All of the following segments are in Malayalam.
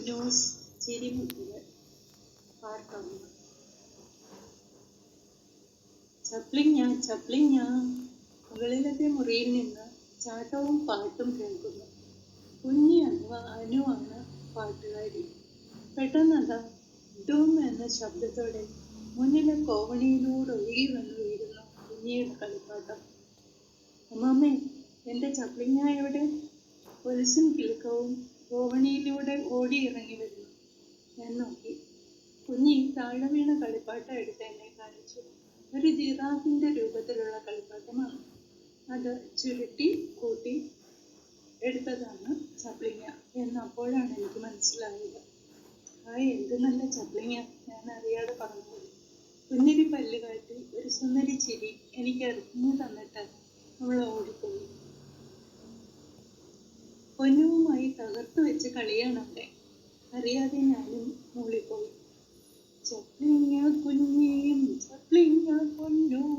പൊന്നൂസ് ചിരിമുത്തുകൾ പാർട്ട് 1. ചപ്ലിങ്ങ മുകളിലത്തെ മുറിയിൽ നിന്ന് ചാട്ടവും പാട്ടും കേൾക്കുന്നു. കുഞ്ഞി അനുവാണ് പാട്ടുകാരി. പെട്ടെന്നതാ ഡൂം എന്ന ശബ്ദത്തോടെ മുന്നിലെ കോവണിയിലൂടെ ഒഴുകി വന്നു വീഴുന്നു കുഞ്ഞിയുടെ കളിപ്പാട്ടം. അമ്മാമ്മേ, എൻ്റെ ചപ്ലിങ്ങ എവിടെ? പൊലിസും കിലുക്കവും കോവണിയിലൂടെ ഓടിയിറങ്ങി വരുന്നു. ഞാൻ നോക്കി. കുഞ്ഞി താഴെ വീണ കളിപ്പാട്ടം എടുത്ത് എന്നെ കാണിച്ചു. ഒരു ജിറാഫിന്റെ രൂപത്തിലുള്ള കളിപ്പാട്ടമാണ്. അത് ചുരുട്ടി കൂട്ടി എടുത്തതാണ് ചപ്ലിങ്ങ എന്നപ്പോഴാണ് എനിക്ക് മനസ്സിലായത്. എന്ത് നല്ല ചപ്ലിങ്ങ, ഞാൻ അറിയാതെ പറഞ്ഞത്. കുഞ്ഞിരി പല്ല് കാട്ടി ഒരു സുന്ദരി ചിരി എനിക്ക് എറിഞ്ഞു തന്നിട്ട് അവൾ ഓടിപ്പോയി. പൊന്നുവുമായി തകർത്തു വെച്ച് കളിയാണവിടെ. അറിയാതെ ഞാനും മൂളിപ്പോയി. ചപ്ലിങ്ങ കുഞ്ഞിയും ചപ്ലിങ്ങ പൊന്നും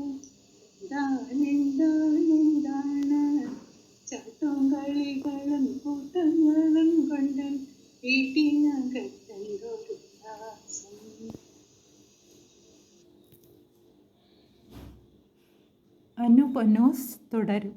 എന്താണ് ചാട്ടവും കളികളും കൂട്ടങ്ങളും കൊണ്ട് വീട്ടിനകത്തൊരു അനു പൊന്നൂസ് തുടരും.